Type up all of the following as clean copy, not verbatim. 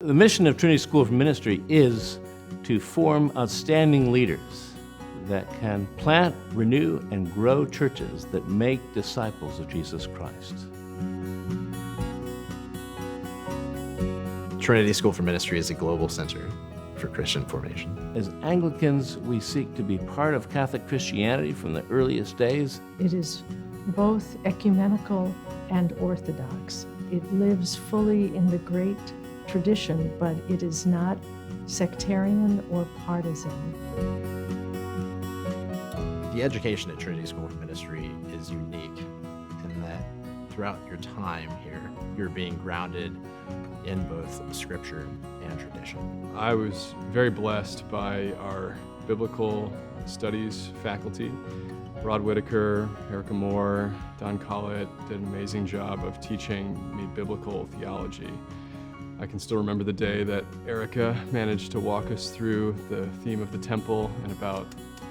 The mission of Trinity School for Ministry is to form outstanding leaders that can plant, renew, and grow churches that make disciples of Jesus Christ. Trinity School for Ministry is a global center for Christian formation. As Anglicans, we seek to be part of Catholic Christianity from the earliest days. It is both ecumenical and orthodox. It lives fully in the great tradition, but it is not sectarian or partisan. The education at Trinity School for Ministry is unique in that throughout your time here, you're being grounded in both scripture and tradition. I was very blessed by our biblical studies faculty. Rod Whitaker, Erica Moore, Don Collett did an amazing job of teaching me biblical theology. I can still remember the day that Erica managed to walk us through the theme of the temple in about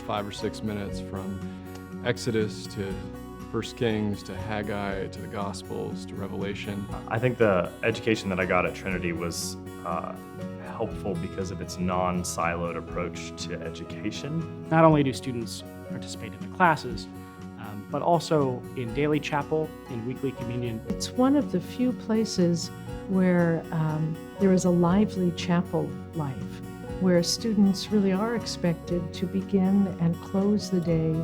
5 or 6 minutes, from Exodus to 1 Kings to Haggai to the Gospels to Revelation. I think the education that I got at Trinity was helpful because of its non-siloed approach to education. Not only do students participate in the classes, but also in daily chapel, in weekly communion. It's one of the few places where there is a lively chapel life, where students really are expected to begin and close the day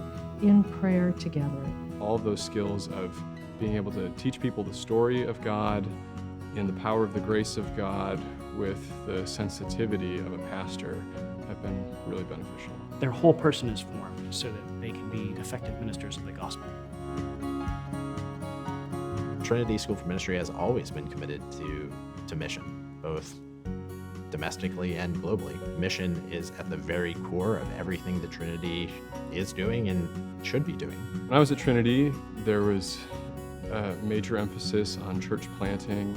in prayer together. All of those skills of being able to teach people the story of God in the power of the grace of God with the sensitivity of a pastor have been really beneficial. Their whole person is formed so that they can be effective ministers of the gospel. Trinity School for Ministry has always been committed to mission, both domestically and globally. Mission is at the very core of everything that Trinity is doing and should be doing. When I was at Trinity, there was a major emphasis on church planting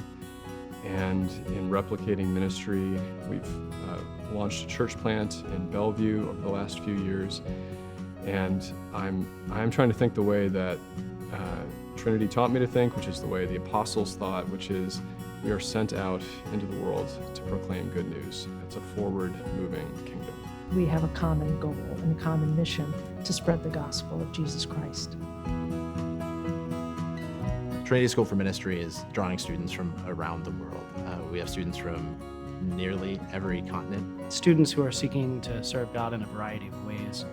and in replicating ministry. We've launched a church plant in Bellevue over the last few years, and I'm trying to think the way that Trinity taught me to think, which is the way the apostles thought, which is we are sent out into the world to proclaim good news. It's a forward-moving kingdom. We have a common goal and a common mission to spread the gospel of Jesus Christ. Trinity School for Ministry is drawing students from around the world. We have students from nearly every continent. Students who are seeking to serve God in a variety of ways,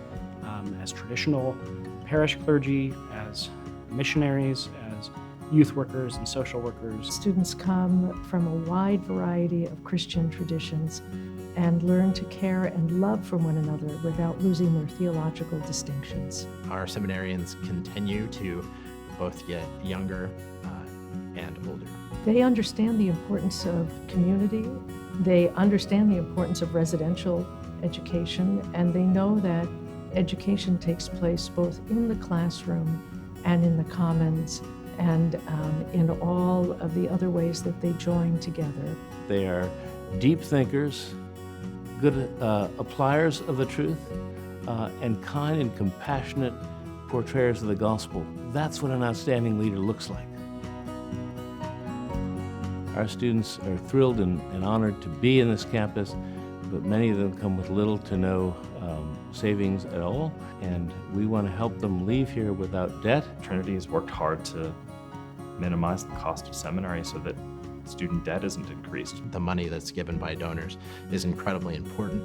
as traditional parish clergy, as missionaries, as youth workers and social workers. Students come from a wide variety of Christian traditions and learn to care and love for one another without losing their theological distinctions. Our seminarians continue to both get younger and older. They understand the importance of community, they understand the importance of residential education, and they know that education takes place both in the classroom and in the commons and in all of the other ways that they join together. They are deep thinkers, good appliers of the truth, and kind and compassionate portrayers of the gospel. That's what an outstanding leader looks like. Our students are thrilled and honored to be in this campus, but many of them come with little to no savings at all, and we want to help them leave here without debt. Trinity has worked hard to minimize the cost of seminary so that student debt isn't increased. The money that's given by donors is incredibly important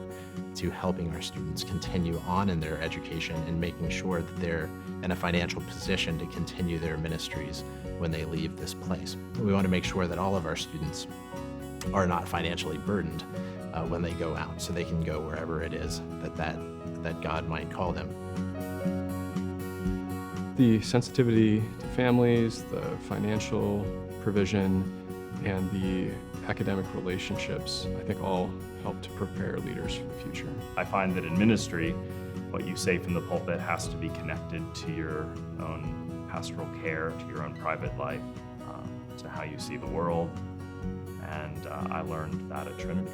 to helping our students continue on in their education and making sure that they're in a financial position to continue their ministries when they leave this place. We want to make sure that all of our students are not financially burdened when they go out, so they can go wherever it is that God might call them. The sensitivity to families, the financial provision, and the academic relationships, I think all help to prepare leaders for the future. I find that in ministry, what you say from the pulpit has to be connected to your own pastoral care, to your own private life, to how you see the world, and I learned that at Trinity.